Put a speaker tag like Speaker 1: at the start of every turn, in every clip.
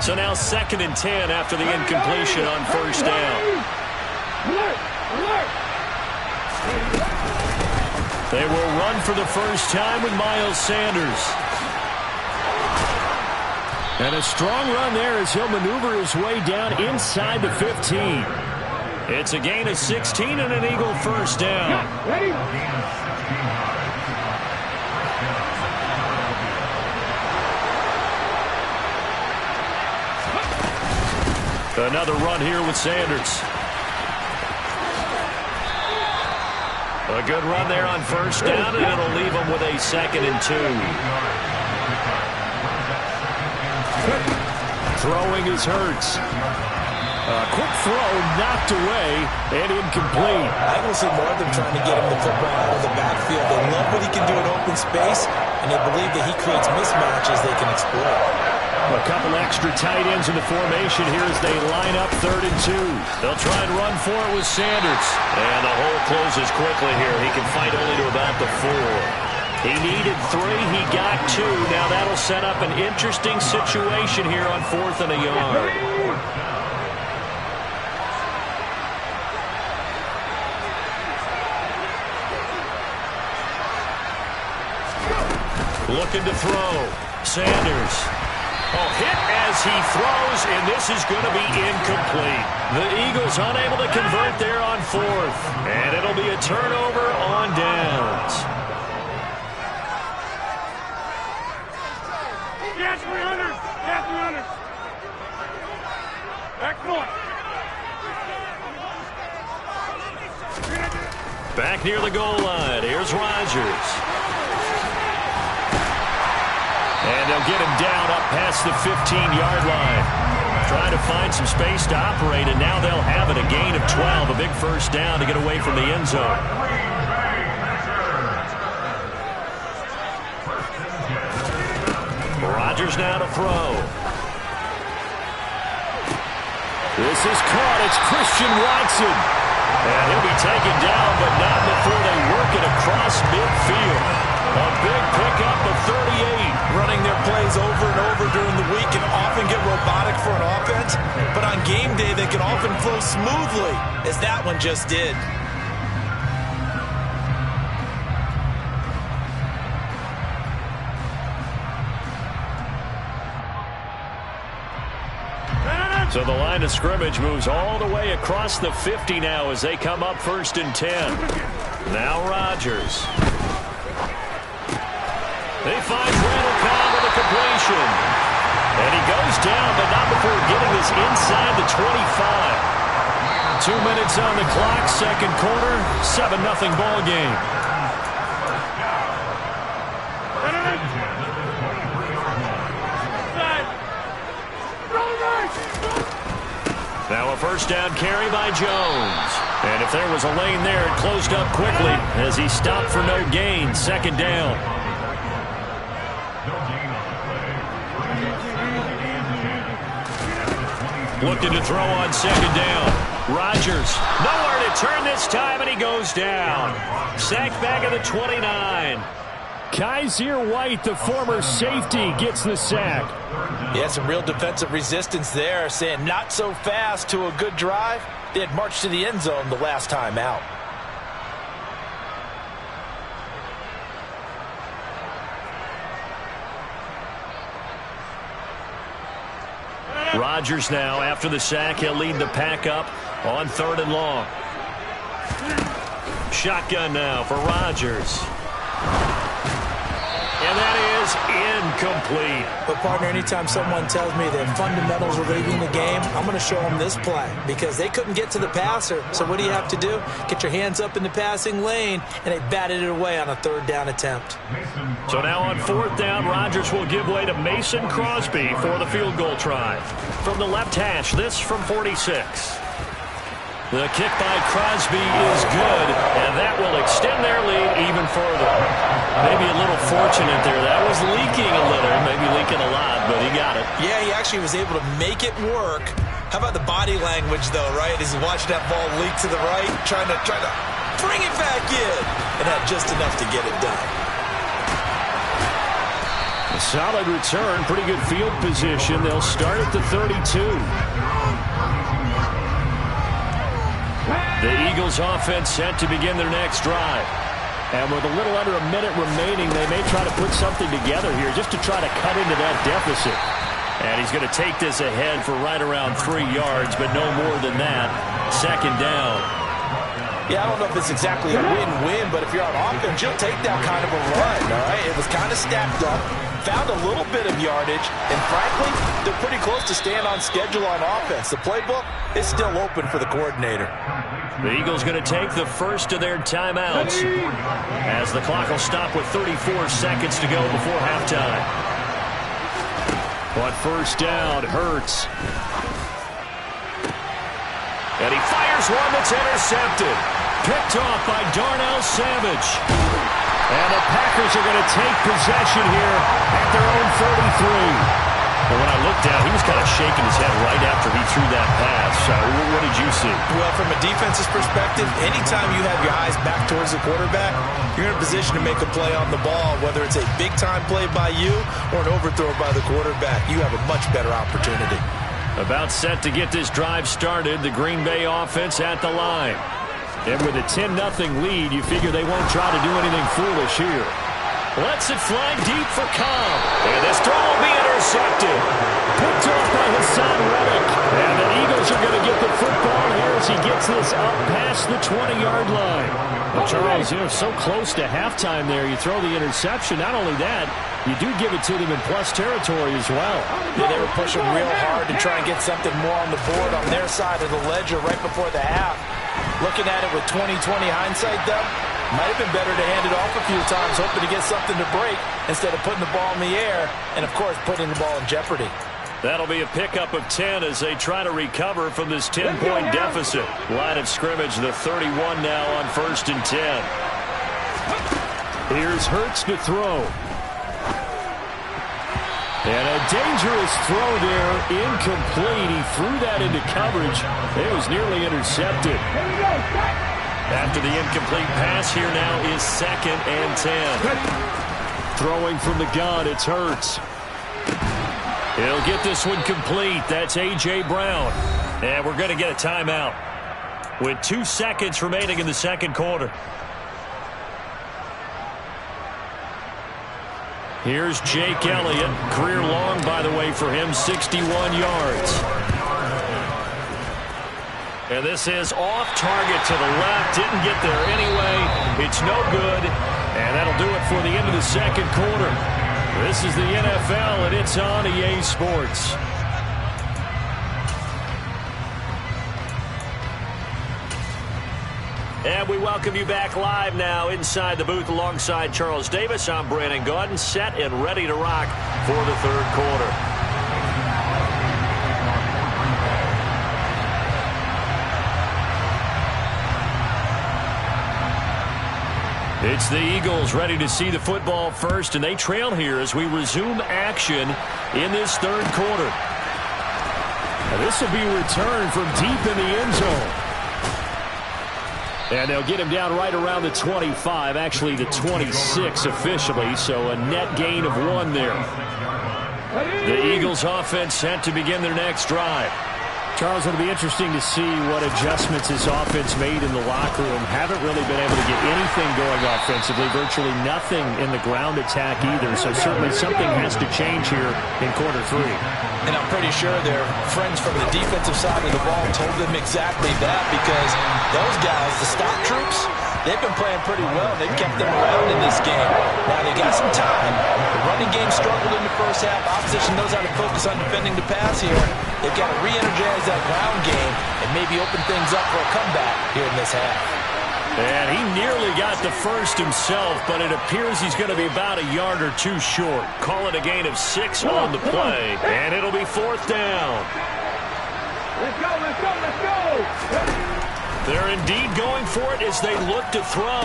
Speaker 1: So now 2nd and 10 after the incompletion on first down. They will run for the first time with Miles Sanders. And a strong run there as he'll maneuver his way down inside the 15. It's a gain of 16 and an Eagle first down. Another run here with Sanders. A good run there on first down, and it'll leave him with a 2nd and 2. Throwing is Hurts. A quick throw knocked away and incomplete.
Speaker 2: I can see more of them trying to get him the football out of the backfield. They love what he can do in open space, and they believe that he creates mismatches they can exploit.
Speaker 1: A couple extra tight ends in the formation here as they line up 3rd and 2. They'll try and run for it with Sanders. And the hole closes quickly here. He can fight only to about the 4. He needed 3. He got 2. Now that'll set up an interesting situation here on 4th and a yard. Looking to throw. Sanders. Oh, hit as he throws, and this is going to be incomplete. The Eagles unable to convert there on 4th, and it'll be a turnover on downs.
Speaker 3: Yes, 300. Yes, 300. Excellent.
Speaker 1: Back near the goal line. Here's Rodgers. And they'll get him down up past the 15-yard line. Trying to find some space to operate, and now they'll have it. A gain of 12, a big first down to get away from the end zone. Rodgers now to throw. This is caught. It's Christian Watson. And he'll be taken down, but not before they work it across midfield. A big pickup of 38.
Speaker 2: Running their plays over and over during the week can often get robotic for an offense, but on game day they can often flow smoothly, as that one just did.
Speaker 1: So the line of scrimmage moves all the way across the 50 now as they come up 1st and 10. Now Rodgers. He finds Randall Cobb with a completion. And he goes down, but not before getting this inside the 25. 2 minutes on the clock, 2nd quarter, 7-0 ball game. Now a first down carry by Jones. And if there was a lane there, it closed up quickly as he stopped for no gain. 2nd down. Looking to throw on 2nd down. Rodgers, nowhere to turn this time, and he goes down. Sacked back at the 29. Kaiser White, the former safety, gets the sack.
Speaker 2: Yeah, some real defensive resistance there, saying not so fast to a good drive. They had marched to the end zone the last time out.
Speaker 1: Rodgers now, after the sack, he'll lead the pack up on 3rd and long. Shotgun now for Rodgers. And that is incomplete.
Speaker 2: But, partner, anytime someone tells me that fundamentals are leading the game, I'm going to show them this play because they couldn't get to the passer. So what do you have to do? Get your hands up in the passing lane, and they batted it away on a 3rd down attempt.
Speaker 1: So now on 4th down, Rodgers will give way to Mason Crosby for the field goal try. From the left hash, this from 46. The kick by Crosby is good, and that will extend their lead even further. Maybe a little fortunate there. That was leaking a little, maybe leaking a lot, but he got it.
Speaker 2: Yeah, he actually was able to make it work. How about the body language, though, right? As he watched that ball leak to the right, trying to bring it back in, and had just enough to get it done.
Speaker 1: solid return, pretty good field position. They'll start at the 32. The Eagles offense set to begin their next drive. And with a little under a minute remaining, they may try to put something together here just to try to cut into that deficit. And he's going to take this ahead for right around 3 yards, but no more than that. Second down.
Speaker 2: Yeah, I don't know if it's exactly a win-win, but if you're on offense, you'll take that kind of a run, all right? It was kind of stacked up, found a little bit of yardage, and frankly, they're pretty close to staying on schedule on offense. The playbook is still open for the coordinator.
Speaker 1: The Eagles going to take the first of their timeouts as the clock will stop with 34 seconds to go before halftime. On first down, Hurts. And he fires one that's intercepted. Picked off by Darnell Savage. And the Packers are going to take possession here at their own 33. Well, when I looked down, he was kind of shaking his head right after he threw that pass. What did you see?
Speaker 2: Well, from a defense's perspective, anytime you have your eyes back towards the quarterback, you're in a position to make a play on the ball, whether it's a big-time play by you or an overthrow by the quarterback. You have a much better opportunity.
Speaker 1: About set to get this drive started, the Green Bay offense at the line. And with a 10-0 lead, you figure they won't try to do anything foolish here. Lets it fly deep for Cobb. And this throw will be intercepted. Picked off by Hassan Reddick. And the Eagles are going to get the football here as he gets this up past the 20-yard line. Well, Charles, so close to halftime there. You throw the interception. Not only that, you do give it to them in plus territory as well.
Speaker 2: Yeah, they were pushing real hard to try and get something more on the board on their side of the ledger right before the half. Looking at it with 20/20 hindsight, though, might have been better to hand it off a few times, hoping to get something to break instead of putting the ball in the air and, of course, putting the ball in jeopardy.
Speaker 1: That'll be a pickup of 10 as they try to recover from this 10-point deficit. Line of scrimmage, the 31 now on 1st and 10. Here's Hurts to throw. And a dangerous throw there, incomplete. He threw that into coverage. It was nearly intercepted. After the incomplete pass, here now is 2nd and 10. Throwing from the gun, it's Hurts. He'll get this one complete. That's A.J. Brown. And we're going to get a timeout with 2 seconds remaining in the second quarter. Here's Jake Elliott. Career long, by the way, for him, 61 yards. And this is off target to the left. Didn't get there anyway. It's no good. And that'll do it for the end of the second quarter. This is the NFL, and it's on EA Sports. And we welcome you back live now inside the booth alongside Charles Davis. I'm Brandon Gaudin, set and ready to rock for the third quarter. It's the Eagles ready to see the football first, and they trail here as we resume action in this third quarter. Now this will be returned from deep in the end zone. And they'll get him down right around the 25, actually the 26 officially, so a net gain of 1 there. The Eagles offense set to begin their next drive. Charles, it'll be interesting to see what adjustments this offense made in the locker room. Haven't really been able to get anything going offensively, virtually nothing in the ground attack either, so certainly something has to change here in quarter 3.
Speaker 2: And I'm pretty sure their friends from the defensive side of the ball told them exactly that, because those guys, the stop troops, they've been playing pretty well. They've kept them around in this game. Now, they got some time. The running game struggled in the first half. Opposition knows how to focus on defending the pass here. They've got to re-energize that ground game and maybe open things up for a comeback here in this half.
Speaker 1: And he nearly got the first himself, but it appears he's going to be about a yard or 2 short. Call it a gain of 6 on the play, and it'll be 4th down.
Speaker 3: Let's go, let's go, let's go!
Speaker 1: They're indeed going for it as they look to throw.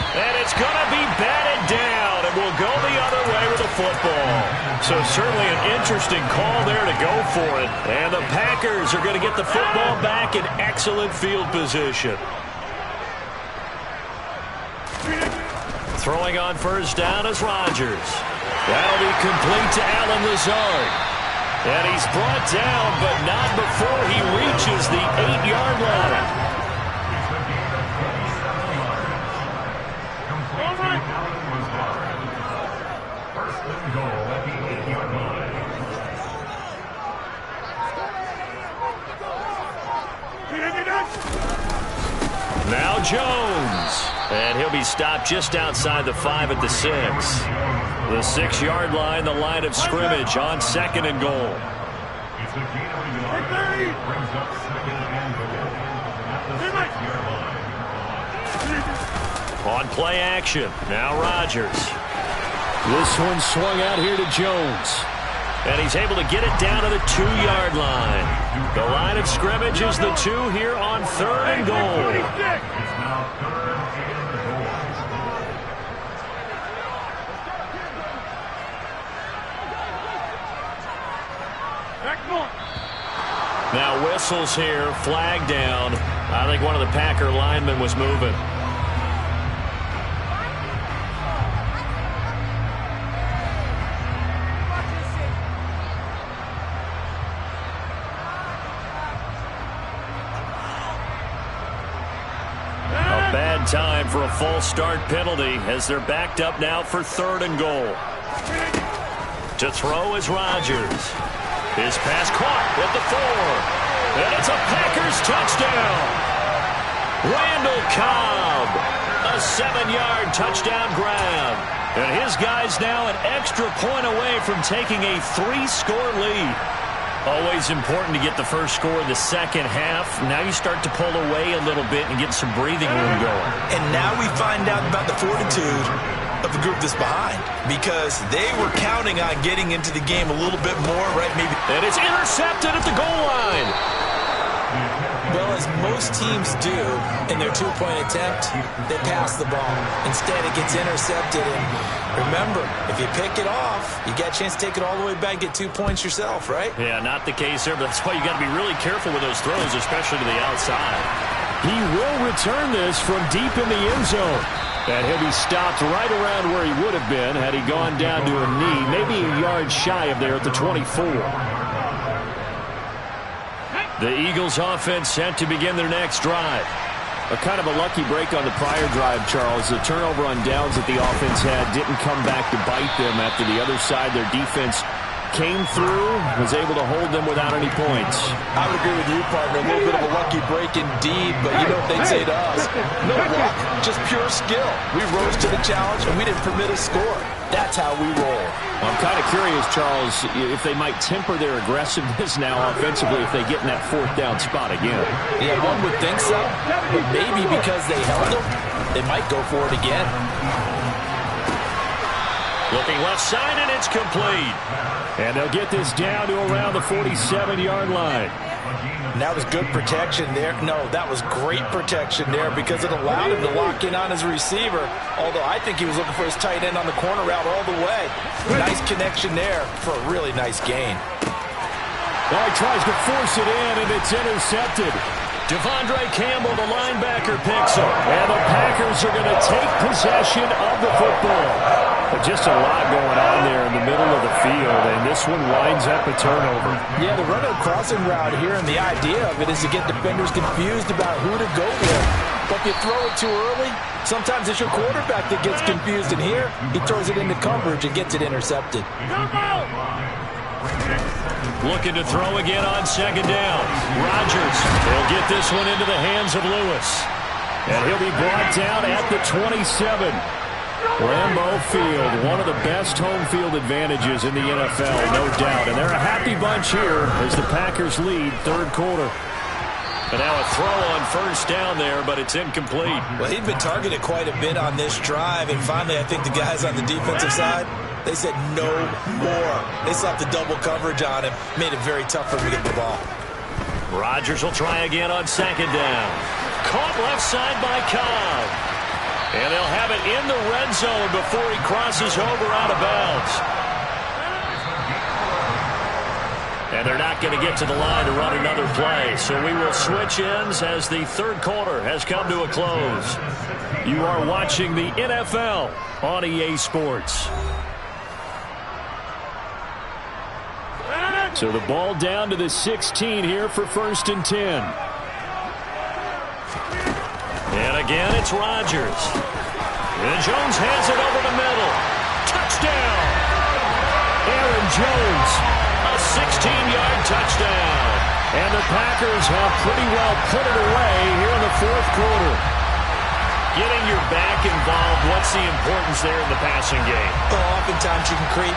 Speaker 1: And it's going to be batted down, and will go the other way with the football. So certainly an interesting call there to go for it. And the Packers are going to get the football back in excellent field position. Throwing on first down is Rodgers. That'll be complete to Allen Lazard. And he's brought down, but not before he reaches the 8-yard line. Now Jones. And he'll be stopped just outside the 5 at the 6. The 6-yard line, the line of scrimmage on 2nd and goal. On play action, now Rodgers. This one swung out here to Jones. And he's able to get it down to the 2-yard line. The line of scrimmage is the 2 here on 3rd and goal. Now whistles here, flag down. I think one of the Packer linemen was moving. A bad time for a false start penalty as they're backed up now for 3rd and goal. To throw is Rodgers. His pass caught at the 4. And it's a Packers touchdown. Randall Cobb. A 7-yard touchdown grab. And his guy's now an extra point away from taking a 3-score lead. Always important to get the first score of the second half. Now you start to pull away a little bit and get some breathing room going.
Speaker 2: And now we find out about the fortitude of the group that's behind, because they were counting on getting into the game a little bit more, right? Maybe.
Speaker 1: And it's intercepted at the goal line.
Speaker 2: Well, as most teams do in their 2-point attempt, they pass the ball. Instead, it gets intercepted. And remember, if you pick it off, you get a chance to take it all the way back and get 2 points yourself, right?
Speaker 1: Yeah, not the case there, but that's why you got to be really careful with those throws, especially to the outside. He will return this from deep in the end zone. And he'll be stopped right around where he would have been had he gone down to a knee, maybe a yard shy of there at the 24. The Eagles offense set to begin their next drive. A kind of a lucky break on the prior drive, Charles. The turnover on downs that the offense had didn't come back to bite them after the other side. Their defense came through, was able to hold them without any points.
Speaker 2: I would agree with you, partner. A little bit of a lucky break indeed, but you know what they'd say to us? No luck, just pure skill. We rose to the challenge, and we didn't permit a score. That's how we roll.
Speaker 1: I'm kind of curious, Charles, if they might temper their aggressiveness now offensively if they get in that 4th down spot again.
Speaker 2: Yeah, one would think so, but maybe because they held them, they might go for it again.
Speaker 1: Looking left side, and it's complete. And they'll get this down to around the 47-yard line.
Speaker 2: And that was good protection there. No, that was great protection there because it allowed him to lock in on his receiver, although I think he was looking for his tight end on the corner route all the way. Nice connection there for a really nice gain.
Speaker 1: Well, he tries to force it in, and it's intercepted. Devondre Campbell, the linebacker, picks up. And the Packers are going to take possession of the football. But just a lot going on there in the middle of the field, and this one winds up a turnover.
Speaker 2: Yeah, the run-out crossing route here, and the idea of it is to get defenders confused about who to go with. But if you throw it too early, sometimes it's your quarterback that gets confused, and here he throws it into coverage and gets it intercepted.
Speaker 1: Looking to throw again on 2nd down. Rodgers will get this one into the hands of Lewis. And he'll be brought down at the 27. Lambeau Field, one of the best home field advantages in the NFL, no doubt. And they're a happy bunch here as the Packers lead 3rd quarter. And now a throw on 1st down there, but it's incomplete.
Speaker 2: Well, he'd been targeted quite a bit on this drive, and finally I think the guys on the defensive side, they said no more. They slapped the double coverage on him, made it very tough for him to get the ball.
Speaker 1: Rodgers will try again on 2nd down. Caught left side by Cobb. And they'll have it in the red zone before he crosses over out of bounds. And they're not going to get to the line to run another play. So we will switch ends as the 3rd quarter has come to a close. You are watching the NFL on EA Sports. So the ball down to the 16 here for 1st and 10. And again, it's Rodgers. And Jones has it over the middle. Touchdown! Aaron Jones, a 16-yard touchdown. And the Packers have pretty well put it away here in the 4th quarter. Getting your back involved, what's the importance there in the passing game?
Speaker 2: Well, oftentimes you can create